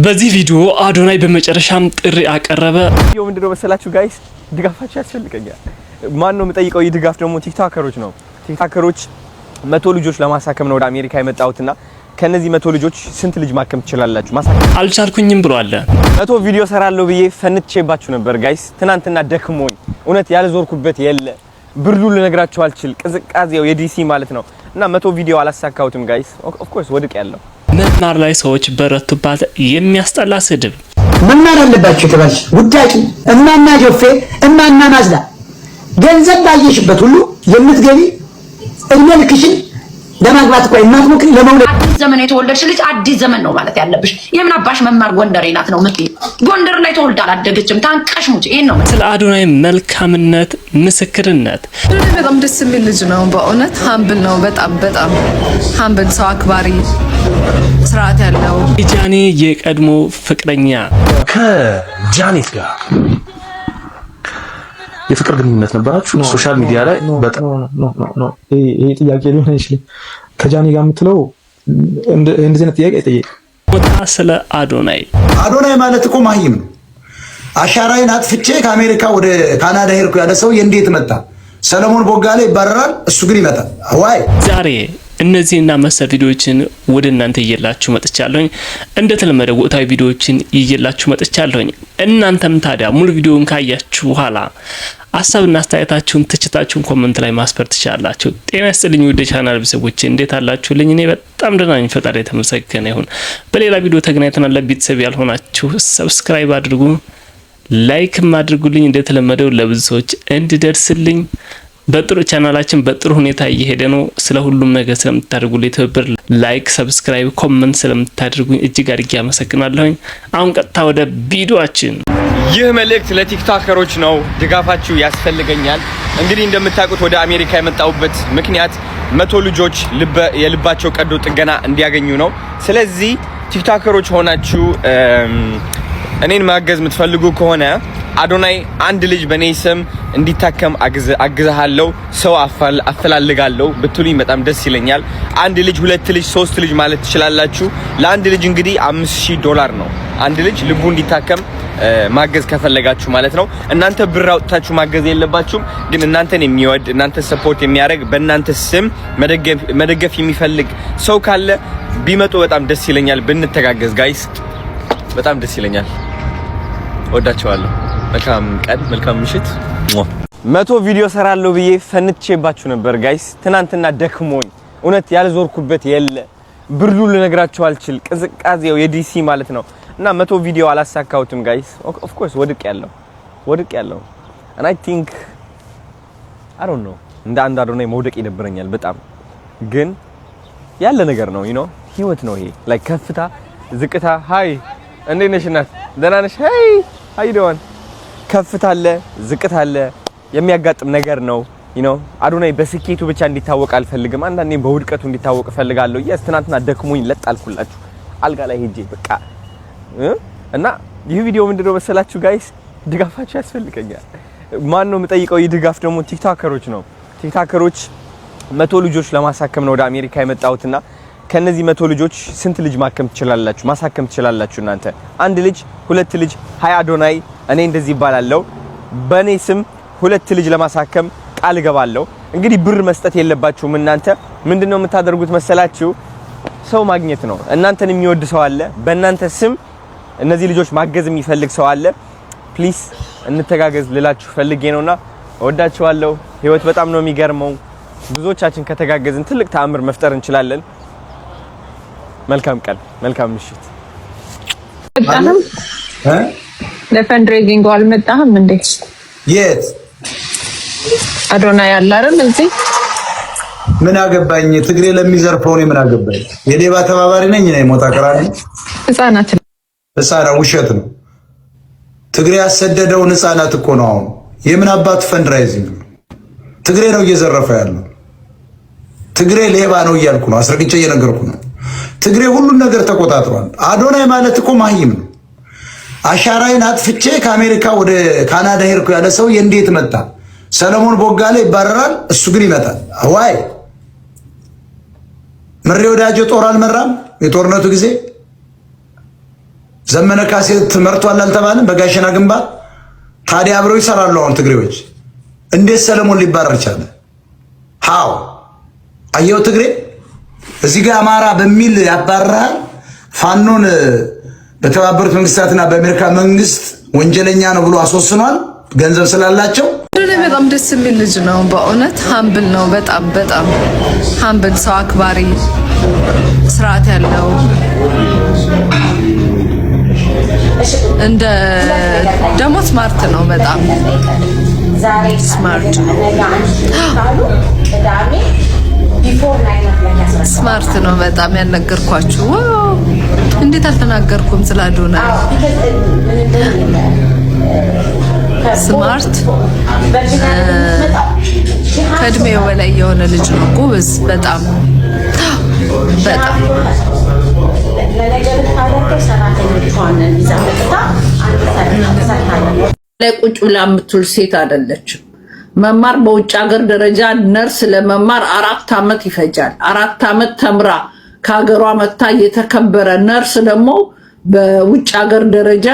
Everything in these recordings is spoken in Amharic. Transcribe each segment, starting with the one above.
በዚህ ቪዲዮ አዶናይ በመጨረሻም ጥሪ አቀረበ። ቪዲዮ ምንድነው መሰላችሁ ጋይስ? ድጋፋችሁ ያስፈልገኛል። ማን ነው የምጠይቀው? ይህ ድጋፍ ደግሞ ቲክቶከሮች ነው። ቲክቶከሮች 100 ልጆች ለማሳከም ነው ወደ አሜሪካ የመጣሁትና ከነዚህ 100 ልጆች ስንት ልጅ ማከም ትችላላችሁ? ማሳከም አልቻልኩኝም ብሏል። 100 ቪዲዮ ሰራለሁ ብዬ ፈንቼባችሁ ነበር ጋይስ። ትናንትና ደክሞኝ እውነት ያልዞርኩበት የለ። ብርዱ ልነግራችሁ አልችል። ቅዝቃዜው የዲሲ ማለት ነው እና 100 ቪዲዮ አላሳካሁትም ጋይስ። ኦፍ ኮርስ ወድቅ ያለው መማር ላይ ሰዎች በረቱባት የሚያስጠላ ስድብ መማር አለባችሁ ተባልሽ ውዳቂ እማማ ጆፌ እማማ ማዝዳ ገንዘብ ባየሽበት ሁሉ የምትገቢ እድሜ ልክሽን ለማግባት ቆይ ማጥሙክን ለመውለድ አዲስ ዘመን የተወለድሽ ልጅ አዲስ ዘመን ነው ማለት ያለብሽ። የምን አባሽ መማር ጎንደሬ ናት ነው ምት ጎንደር ላይ ተወልዳ አላደገችም። ታንቀሽ ሙጭ ይሄን ነው ስለ አዶናይ መልካምነት ምስክርነት። በጣም ደስ የሚል ልጅ ነው በእውነት ሃምብል ነው። በጣም ሃምብል ሰው አክባሪ ስርዓት ያለው ጃኒ የቀድሞ ፍቅረኛ ከጃኒት ጋር የፍቅር ግንኙነት ነበራችሁ? ሶሻል ሚዲያ ላይ በጣም ይሄ ጥያቄ ሊሆን አይችልም። ከጃኒ ጋር የምትለው እንደዚህ አይነት ጥያቄ አይጠየቅ። ወጣ ስለ አዶናይ ማለት እኮ ማሂም ነው። አሻራዬን አጥፍቼ ከአሜሪካ ወደ ካናዳ ሄድኩ ያለ ሰው እንዴት መጣ? ሰለሞን ቦጋለ ይባረራል፣ እሱ ግን ይመጣል። ዋይ ዛሬ እነዚህና መሰል ቪዲዮዎችን ወደ እናንተ ይዤላችሁ መጥቻለሁኝ። እንደተለመደው ወቅታዊ ቪዲዮዎችን ይዤላችሁ መጥቻለሁኝ። እናንተም ታዲያ ሙሉ ቪዲዮውን ካያችሁ በኋላ ሐሳብና አስተያየታችሁን ትችታችሁን ኮሜንት ላይ ማስፈር ትችላላችሁ። ጤና ይስጥልኝ ውድ ቻናል ቤተሰቦቼ እንዴት አላችሁልኝ? እኔ በጣም ደህና ነኝ፣ ፈጣሪ የተመሰገነ ይሁን። በሌላ ቪዲዮ ተገናኝተናል። ለቤተሰብ ያልሆናችሁ ሰብስክራይብ አድርጉ፣ ላይክም አድርጉልኝ። እንደተለመደው ለብዙ ሰዎች እንዲደርስልኝ በጥሩ ቻናላችን በጥሩ ሁኔታ እየሄደ ነው። ስለ ሁሉም ነገር ስለምታደርጉልኝ ትብብር ላይክ፣ ሰብስክራይብ፣ ኮሜንት ስለምታደርጉኝ እጅግ አድርጌ አመሰግናለሁኝ። አሁን ቀጥታ ወደ ቪዲዮአችን። ይህ መልእክት ለቲክቶከሮች ነው። ድጋፋችሁ ያስፈልገኛል። እንግዲህ እንደምታውቁት ወደ አሜሪካ የመጣሁበት ምክንያት 100 ልጆች የልባቸው ቀዶ ጥገና እንዲያገኙ ነው። ስለዚህ ቲክቶከሮች ሆናችሁ እኔን ማገዝ የምትፈልጉ ከሆነ አዶናይ አንድ ልጅ በኔ ስም እንዲታከም አግዛለሁ፣ ሰው አፈላልጋለሁ ብትሉኝ በጣም ደስ ይለኛል። አንድ ልጅ፣ 2 ልጅ፣ 3 ልጅ ማለት ትችላላችሁ። ለአንድ ልጅ እንግዲህ $5000 ነው። አንድ ልጅ ልቡ እንዲታከም ማገዝ ከፈለጋችሁ ማለት ነው። እናንተ ብር አውጥታችሁ ማገዝ የለባችሁም፣ ግን እናንተን የሚወድ እናንተ ሰፖርት የሚያደርግ በእናንተ ስም መደገፍ የሚፈልግ ሰው ካለ ቢመጡ በጣም ደስ ይለኛል። ብንተጋገዝ ጋይስ በጣም ደስ ይለኛል። ወዳችኋለሁ። መልካም ቀን፣ መልካም ምሽት። 100 ቪዲዮ ሰራለሁ ብዬ ፈንቼባችሁ ነበር ጋይስ። ትናንትና ደክሞኝ እውነት ያልዞርኩበት የለ። ብርዱ ልነግራችሁ አልችል። ቅዝቃዜው የዲሲ ማለት ነው እና 100 ቪዲዮ አላሳካሁትም ጋይስ። ኦፍ ኮርስ ወድቅ ያለው and I think I don't know እንደ አንድ አዶናይ መውደቅ ይደብረኛል በጣም፣ ግን ያለ ነገር ነው ህይወት ነው ይሄ። ላይክ ከፍታ ዝቅታ። ሃይ እንዴት ነሽ እናት? ደህና ነሽ? ሃይ how you doing? ከፍታ አለ ዝቅታ አለ፣ የሚያጋጥም ነገር ነው አዶናይ በስኬቱ ብቻ እንዲታወቅ አልፈልግም። አንዳንዴም በውድቀቱ እንዲታወቅ ፈልጋለሁ። ትናንትና ደክሞኝ ለጣልኩላችሁ አልጋ ላይ ሄጄ በቃ እና ይህ ቪዲዮ ምንድነው መሰላችሁ ጋይስ? ድጋፋችሁ ያስፈልገኛል። ማን ነው የምጠይቀው? ይህ ድጋፍ ደግሞ ቲክቶከሮች ነው። ቲክቶከሮች 100 ልጆች ለማሳከም ነው ወደ አሜሪካ የመጣሁትና ከነዚህ 100 ልጆች ስንት ልጅ ማከም ትችላላችሁ እናንተ? አንድ ልጅ፣ 2 ልጅ። ሃይ አዶናይ እኔ እንደዚህ ይባላልው በኔ ስም 2 ልጅ ለማሳከም ቃል ገባለሁ። እንግዲህ ብር መስጠት የለባችሁም እናንተ። ምንድነው የምታደርጉት መሰላችሁ? ሰው ማግኘት ነው። እናንተን የሚወድ ሰው አለ፣ በእናንተ ስም እነዚህ ልጆች ማገዝ የሚፈልግ ሰው አለ። ፕሊስ እንተጋገዝ ልላችሁ ፈልጌ ነውና እወዳችኋለሁ። ህይወት በጣም ነው የሚገርመው። ብዙዎቻችን ከተጋገዝን ትልቅ ተአምር መፍጠር እንችላለን። መልካም ቀን፣ መልካም ምሽት። ለፈንድሬዚንግ አልመጣህም እንዴ? የት አዶናይ ያለ አይደል? እዚህ ምን አገባኝ? ትግሬ ለሚዘርፈው ነው ምን አገባኝ? የሌባ ተባባሪ ነኝ እኔ። ሞታ ቀራኒ ህፃናት ውሸት ነው። ትግሬ ያሰደደውን ህፃናት እኮ ነው። አሁን የምን አባቱ ፈንድራይዚንግ? ትግሬ ነው እየዘረፈ ያለው። ትግሬ ሌባ ነው እያልኩ ነው፣ አስረግጬ እየነገርኩ ነው። ትግሬ ሁሉን ነገር ተቆጣጥሯል። አዶናይ ማለት እኮ ማሂም ነው። አሻራዬን አጥፍቼ ከአሜሪካ ወደ ካናዳ ሄድኩ ያለ ሰው እንዴት መጣ? ሰለሞን ቦጋለ ይባረራል፣ እሱ ግን ይመጣል። ዋይ ምሬ ወዳጆ ጦር አልመራም የጦርነቱ ጊዜ ዘመነ ካሴ ተመርቷል አልተባለም በጋሸና ግንባር። ታዲያ አብረው ይሰራሉ አሁን ትግሬዎች። እንዴት ሰለሞን ሊባረር ቻለ? ሃው አየው ትግሬ እዚህ ጋር አማራ በሚል ያባራል። ፋኖን በተባበሩት መንግስታትና በአሜሪካ መንግስት ወንጀለኛ ነው ብሎ አስወስኗል ገንዘብ ስላላቸው። በጣም ደስ የሚል ልጅ ነው በእውነት ሃምብል ነው። በጣም ሃምብል ሰው አክባሪ ስርዓት ያለው እንደ ደግሞ ስማርት ነው። በጣም ስማርት ስማርት ነው። በጣም ያልነገርኳችሁ እንዴት አልተናገርኩም ስላልሆነ ስማርት ከእድሜው በላይ የሆነ ልጅ ነው። ጎበዝ በጣም ላይ ቁጭ ብላ የምትውል ሴት አይደለችም። መማር በውጭ ሀገር ደረጃ ነርስ ለመማር 4 ዓመት ይፈጃል። 4 ዓመት ተምራ ከሀገሯ መታ የተከበረ ነርስ ደግሞ በውጭ ሀገር ደረጃ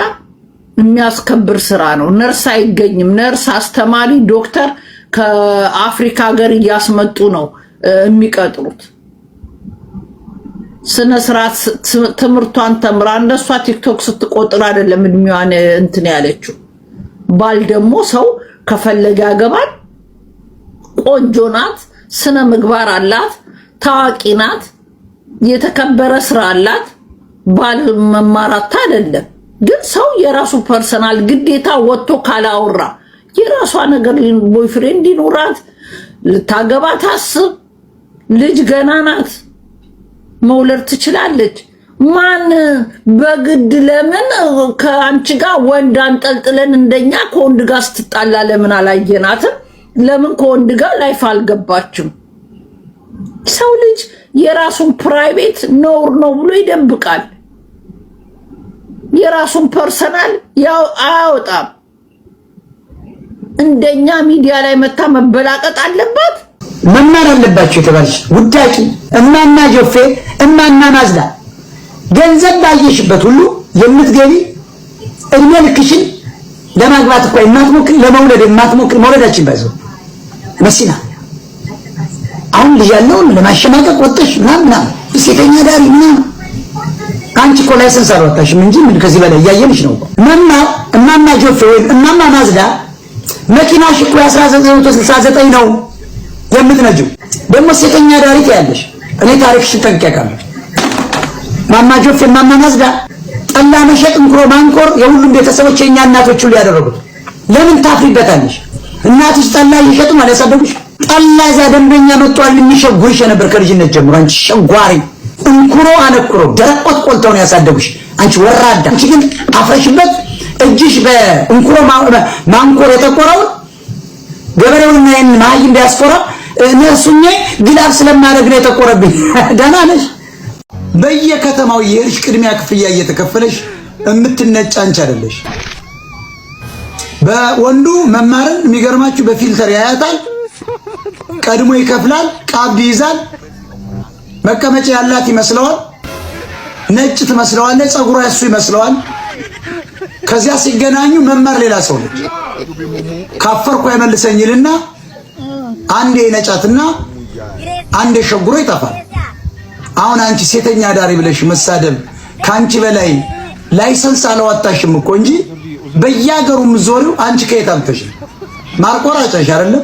የሚያስከብር ስራ ነው። ነርስ አይገኝም። ነርስ፣ አስተማሪ፣ ዶክተር ከአፍሪካ ሀገር እያስመጡ ነው የሚቀጥሩት። ስነ ስርዓት ትምህርቷን ተምራ እንደሷ ቲክቶክ ስትቆጥር አይደለም እድሜዋን እንትን ያለችው። ባል ደግሞ ሰው ከፈለገ ያገባል። ቆንጆ ናት፣ ስነ ምግባር አላት፣ ታዋቂ ናት፣ የተከበረ ስራ አላት። ባል መማራት አይደለም ግን ሰው የራሱ ፐርሰናል ግዴታ ወጥቶ ካላወራ የራሷ ነገር ቦይፍሬንድ ይኖራት፣ ልታገባ ታስብ፣ ልጅ ገና ናት፣ መውለድ ትችላለች። ማን በግድ ለምን ከአንቺ ጋር ወንድ አንጠልጥለን እንደኛ ከወንድ ጋር ስትጣላ ለምን አላየናትም? ለምን ከወንድ ጋር ላይፍ አልገባችም? ሰው ልጅ የራሱን ፕራይቬት ነውር ነው ብሎ ይደብቃል። የራሱን ፐርሰናል ያው አያወጣም። እንደኛ ሚዲያ ላይ መታ መበላቀጥ አለባት። መማር አለባቸው የተባለች ውዳቂ እማማ ጆፌ እማማ ማዝዳ ገንዘብ ባየሽበት ሁሉ የምትገቢ እድሜ ልክሽን ለማግባት እኮ የማትሞክሪ ለመውለድ የማትሞክሪ መውለዳችን ባይዘው መሲና አሁን ልጅ ያለውን ለማሸማቀቅ ወጥሽ ምናምን ሴተኛ ዳሪ ምናምን አንቺ እኮ ላይሰንስ አልወጣሽም እንጂ ምን ከዚህ በላይ እያየንሽ ነው። እማማ ጆፌ ወይም እማማ ማዝዳ መኪናሽ እኮ 1969 ነው የምትነጂው። ደግሞ ሴተኛ ዳሪ ትያለሽ። እኔ ታሪክሽን ጠንቅቄ አውቃለሁ። ማማ ጆፌ እማማ ማዝዳ ጠላ መሸጥ እንኩሮ ማንቆር የሁሉም ቤተሰቦች የኛ እናቶች ሁሉ ያደረጉት። ለምን ታፍሪበታለሽ? እናትሽ ጠላ እየሸጡ ማለት ያሳደጉሽ። ጠላ እዛ ደንበኛ መጥቷል የሚሸጉሽ ነበር ከልጅነት ጀምሮ። አንቺ ሸጓሪ እንኩሮ አነኩሮ ደረቆት ቆልተው ነው ያሳደጉሽ። አንቺ ወራዳ። አንቺ ግን አፍረሽበት እጅሽ በእንኩሮ ማንቆር የተቆረውን ገበሬውና ይሄን ማይም ዲያስፖራ ነርሱኝ ግላብ ስለማድረግ ነው የተቆረብኝ። ደህና ነሽ? በየከተማው የሄድሽ ቅድሚያ ክፍያ እየተከፈለሽ እምትነጫ አንቺ አይደለሽ። በወንዱ መማርን የሚገርማችሁ በፊልተር ያያታል፣ ቀድሞ ይከፍላል፣ ቃብ ይይዛል፣ መቀመጫ ያላት ይመስለዋል፣ ነጭ ትመስለዋለች፣ ጸጉሯ እሱ ይመስለዋል። ከዚያ ሲገናኙ መማር ሌላ ሰው ነች። ካፈርኩ አይመልሰኝልና አንዴ ነጫትና አንዴ ሸጉሮ ይጠፋል። አሁን አንቺ ሴተኛ ዳሪ ብለሽ መሳደብ ካንቺ በላይ ላይሰንስ አላወጣሽም እኮ እንጂ በያገሩ ምዞሪው አንቺ ከየት አምጥተሽ ማርቆራጫሽ አይደለ?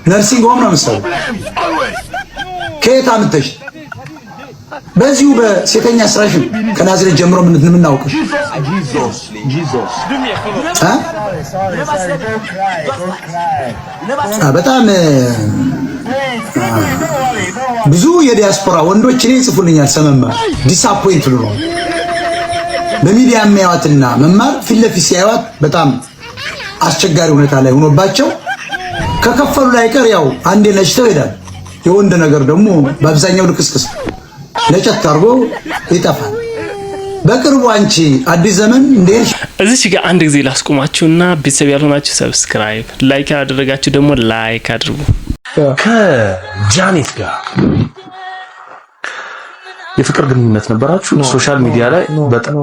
ነርሲንግ ሆም ነው መሰለኝ። ከየት አምጥተሽ በዚሁ በሴተኛ ስራሽ ከናዝሬት ጀምሮ ምን እናውቅሽ? በጣም ብዙ የዲያስፖራ ወንዶች እኔ ይጽፉልኛል። ሰመማ ዲስአፖይንት ነው በሚዲያ የሚያዩትና መማር ፊት ለፊት ሲያዩት በጣም አስቸጋሪ ሁኔታ ላይ ሆኖባቸው ከከፈሉ ላይ ቀር ያው አንዴ ነጭተው ይሄዳል። የወንድ ነገር ደግሞ በአብዛኛው ልክስክስ ነጨት አድርጎ ይጠፋል። በቅርቡ አንቺ አዲስ ዘመን እንደሽ እዚች ጋር አንድ ጊዜ ላስቆማችሁና ቤተሰብ ያልሆናችሁ ሰብስክራይብ፣ ላይክ ያደረጋችሁ ደግሞ ላይክ አድርጉ። ከጃኔት ጋር የፍቅር ግንኙነት ነበራችሁ ሶሻል ሚዲያ ላይ? በጣም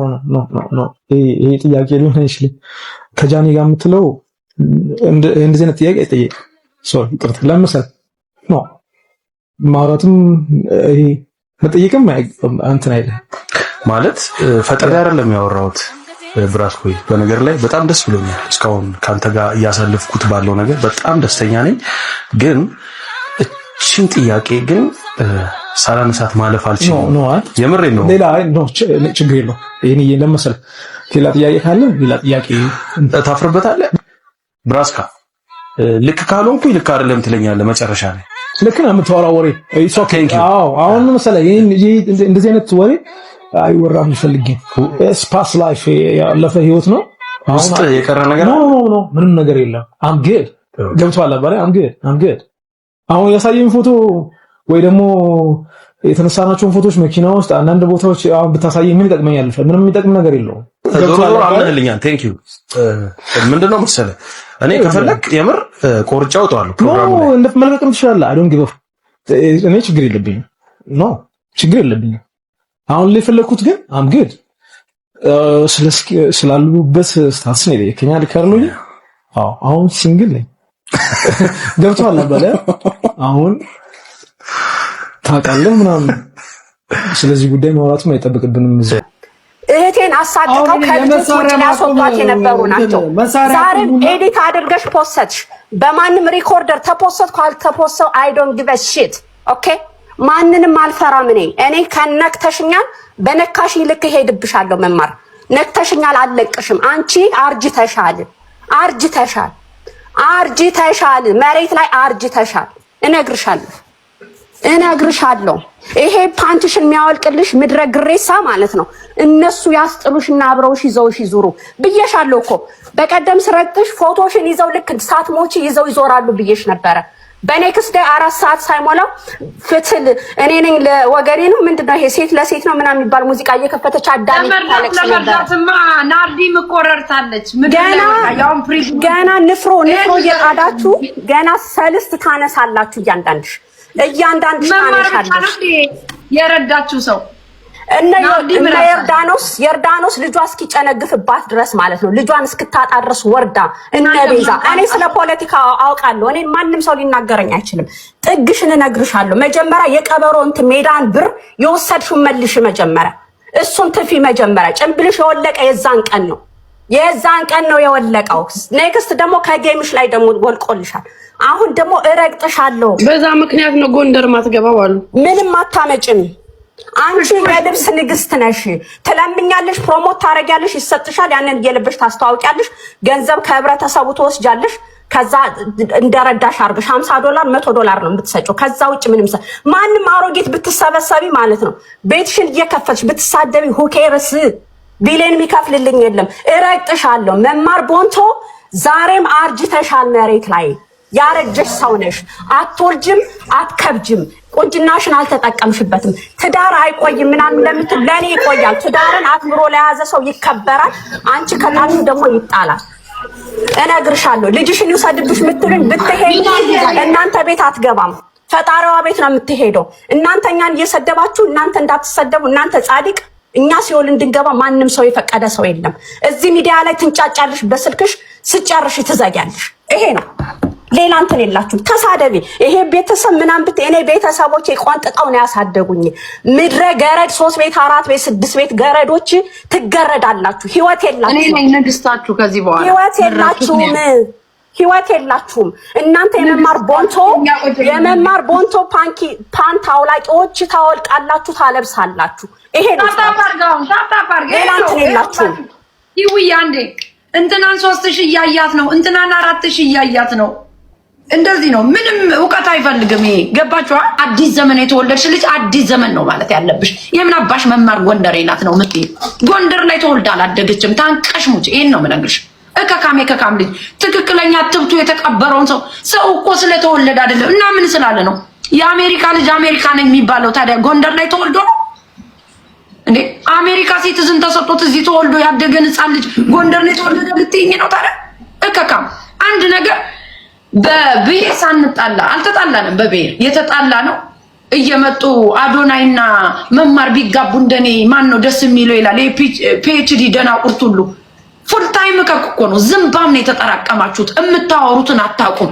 ይሄ ጥያቄ ሊሆን አይችልም። ከጃኒ ጋር የምትለው እንደዚህ አይነት ጥያቄ አይጠየቅ። ሶሪ ይቅርታ ለምሳሌ ነው ማውራትም ይሄ መጠየቅም እንትን አይደለም ማለት ፈጠራ አይደለም ያወራሁት። ብራስኮይ በነገር ላይ በጣም ደስ ብሎኛል። እስካሁን ካንተ ጋር እያሳለፍኩት ባለው ነገር በጣም ደስተኛ ነኝ። ግን እቺን ጥያቄ ግን ሳላነሳት ማለፍ አልችልም። የምሬን ነው። ሌላ ችግር የለውም። ይሄን ለመሰለ ሌላ ጥያቄ ካለ ሌላ ጥያቄ ታፍርበታለህ። ብራስካ ልክ ካልሆንኩኝ ልክ አይደለም ትለኛለህ መጨረሻ ላይ። ልክ ነው የምታወራው ወሬ ኢትስ ኦኬ። አዎ አሁን መሰለህ ይሄ እንደዚህ አይነት ወሬ አይወራም ፈልጌ ስፓስ ላይፍ ያለፈ ህይወት ነው። ውስጥ የቀረ ነገር ነው ምንም ነገር የለም። አም ግድ ገብቷል አባሪ አም ግድ አሁን ያሳየኝ ፎቶ ወይ ደግሞ የተነሳናቸውን ፎቶች መኪና ውስጥ አንዳንድ ቦታዎች አሁን ብታሳየኝ ምን ይጠቅመኛል? ምንም የሚጠቅም ነገር የለውም። ዞሮ አምነህልኛል። ቴንክ ዩ። ምንድነው መሰለህ እኔ ከፈለክ የምር ቆርጬ አውጣለሁ ፕሮግራሙ ላይ እንደፈለግም ትችላለህ። አይ ዶንት ጊቭ እኔ ችግር የለብኝም። ችግር የለብኝም። አሁን ላይ ፈለኩት ግን አም ግድ ስላሉበት ስታትስ ነው የከኛ ልከርሉኝ። አሁን ሲንግል ነኝ። ገብቷል አባለ አሁን ታውቃለህ ምናምን ስለዚህ ጉዳይ ማውራትም አይጠበቅብንም። እህቴን አሳቅቀው ከልጆች ውጭ ያስወጧት የነበሩ ናቸው። ዛሬም ኤዲት አድርገሽ ፖስትሽ በማንም ሪኮርደር ተፖስትኩ አልተፖስተው አይ ዶንት ጊቭ አ ሺት ኦኬ። ማንንም አልፈራም። እኔ ከነክተሽኛል በነካሽ ልክ ሄድብሻለሁ። መማር ነክተሽኛል አልለቅሽም። አንቺ አርጅተሻል መሬት ላይ አርጅተሻል። እነግርሻለሁ። ይሄ ፓንትሽን የሚያወልቅልሽ ምድረ ግሬሳ ማለት ነው። እነሱ ያስጥሉሽና አብረውሽ ይዘውሽ ይዙሩ ብዬሻለሁ እኮ። በቀደም ስረጥሽ ፎቶሽን ይዘው ልክ ሳትሞቺ ይዘው ይዞራሉ ብዬሽ ነበረ። በኔክስት ዴይ 4 ሰዓት ሳይሞላው ፍትል እኔ ነኝ ለወገኔ ነው ምንድነው ይሄ ሴት ለሴት ነው ምናምን የሚባል ሙዚቃ እየከፈተች አዳሚ ታለቅስ ነበር። ናርዲ መቆረርታለች። ገና ንፍሮ እየጣዳችሁ ገና ሰልስት ታነሳላችሁ። እያንዳንድሽ ታነሳለች። የረዳችሁ ሰው እና የርዳኖስ ልጇ እስኪጨነግፍባት ድረስ ማለት ነው። ልጇን እስክታጣ ድረስ ወርዳ እነ ቤዛ። እኔ ስለ ፖለቲካ አውቃለሁ። እኔ ማንም ሰው ሊናገረኝ አይችልም። ጥግሽን እነግርሻለሁ። መጀመሪያ የቀበሮ እንትን ሜዳን ብር የወሰድሽው መልሽ። መጀመሪያ እሱን ትፊ። መጀመሪያ ጭንብልሽ የወለቀ የዛን ቀን ነው የወለቀው። ኔክስት ደግሞ ከጌምሽ ላይ ደግሞ ወልቆልሻል። አሁን ደግሞ እረግጥሻለሁ። በዛ ምክንያት ነው ጎንደር ማትገባው አሉ። ምንም አታመጭም። አንቺ የልብስ ንግስት ነሽ። ትለምኛለሽ፣ ፕሮሞት ታረጊያለሽ፣ ይሰጥሻል። ያንን እየለበሽ ታስተዋውቂያለሽ። ገንዘብ ከህብረተሰቡ ትወስጃለሽ። ከዛ እንደረዳሽ አርገሽ $50 $100 ነው የምትሰጪው። ከዛ ውጭ ምንም ማንም አሮጌት ብትሰበሰቢ ማለት ነው ቤትሽን እየከፈትሽ ብትሳደቢ ሁኬርስ ቢሌን የሚከፍልልኝ የለም። እረግጥሻለሁ። መማር ቦንቶ ዛሬም አርጅተሻል። መሬት ላይ ያረጀሽ ሰው ነሽ። አትወልጅም፣ አትከብጅም። ቁንጅናሽን አልተጠቀምሽበትም። ትዳር አይቆይም ምናምን ለምትል ለኔ ይቆያል። ትዳርን አክብሮ ለያዘ ሰው ይከበራል። አንቺ ከጣልሽ ደግሞ ይጣላል። እነግርሻለሁ። ልጅሽን ይውሰድብሽ ምትሉኝ ብትሄድ እናንተ ቤት አትገባም። ፈጣሪዋ ቤት ነው የምትሄደው። እናንተ እኛን እየሰደባችሁ እናንተ እንዳትሰደቡ እናንተ ጻድቅ እኛ ሲኦል እንድንገባ ማንም ሰው የፈቀደ ሰው የለም። እዚህ ሚዲያ ላይ ትንጫጫለሽ፣ በስልክሽ ስጨርሽ ትዘጊያለሽ። ይሄ ነው። ሌላ እንትን የላችሁም። ተሳደቢ። ይሄ ቤተሰብ ምናምን እኔ ቤተሰቦቼ ቆንጥጠው ነው ያሳደጉኝ። ምድረ ገረድ 3 ቤት 4 ቤት 6 ቤት ገረዶች ትገረዳላችሁ። ህይወት የላችሁም። እኔ ነኝ ንግስታችሁ። ከዚህ በኋላ ህይወት የላችሁም። እናንተ የመማር ቦንቶ ፓንት አውላቂዎች ታወልቃላችሁ፣ ታለብሳላችሁ። ይሄ ነው። ሌላ እንትን የላችሁም። ይውያ እንዴ እንትናን 3000 እያያት ነው፣ እንትናን 4000 እያያት ነው። እንደዚህ ነው። ምንም እውቀት አይፈልግም። ይሄ ገባችኋ? አዲስ ዘመን የተወለድሽ ልጅ አዲስ ዘመን ነው ማለት ያለብሽ። የምን አባሽ መማር ጎንደሬ ናት ነው የምትይ? ጎንደር ላይ ተወልዳ አላደገችም። ታንቀሽ ሙጭ። ይሄን ነው የምነግርሽ። ከካም ልጅ ትክክለኛ ትብቱ የተቀበረውን ሰው እኮ ስለተወለደ አይደለም እና ምን ስላለ ነው የአሜሪካ ልጅ አሜሪካ ነኝ የሚባለው? ታዲያ ጎንደር ላይ ተወልዶ ነው እንዴ? አሜሪካ ሲቲዝን ተሰጥቶት እዚህ ተወልዶ ያደገን ሕፃን ልጅ ጎንደር ላይ ተወለደ ልትይኝ ነው ታዲያ? እከካም አንድ ነገር በብሔር ሳንጣላ አልተጣላንም። በብሔር የተጣላ ነው እየመጡ አዶናይና መማር ቢጋቡ እንደኔ ማን ነው ደስ የሚለው ይላል። ፒኤችዲ ደናቁርት ሁሉ ፉል ታይም እኮ ነው። ዝምባም ነው የተጠራቀማችሁት። የምታወሩትን አታውቁም።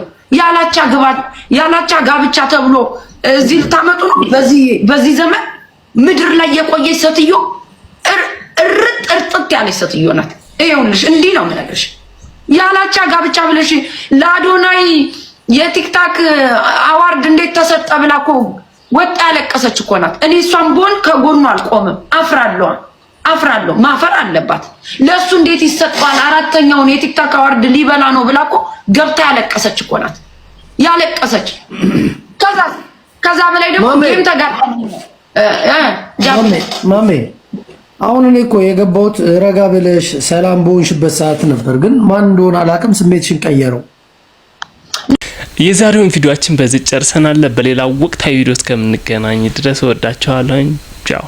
ያላቻ ጋብቻ ተብሎ እዚህ ልታመጡ ነው። በዚህ ዘመን ምድር ላይ የቆየች ሴትዮ እርጥጥ ያለች ሴትዮ ናት። ይኸውልሽ እንዲህ ነው የምነግርሽ። ያላቻ ጋብቻ ብለሽ ለአዶናይ የቲክታክ አዋርድ እንዴት ተሰጠ ብላ እኮ ወጣ ያለቀሰች እኮ ናት። እኔ እሷን ቦን ከጎኑ አልቆምም። አፍራለሁ። ማፈር አለባት። ለሱ እንዴት ይሰጣል? አራተኛውን የቲክታክ አዋርድ ሊበላ ነው ብላ እኮ ገብታ ያለቀሰች እኮ ናት። ያለቀሰች ከዛ በላይ ደግሞ ጌም ተጋጣሚ ማሜ አሁን እኔ እኮ የገባሁት ረጋ ብለሽ ሰላም በሆንሽበት ሰዓት ነበር፣ ግን ማን እንደሆነ አላውቅም ስሜትሽን ቀየረው። የዛሬውን ቪዲዮአችን በዚህ ጨርሰናል። በሌላ ወቅታዊ ቪዲዮ እስከምንገናኝ ድረስ ወዳችኋለሁ። ቻው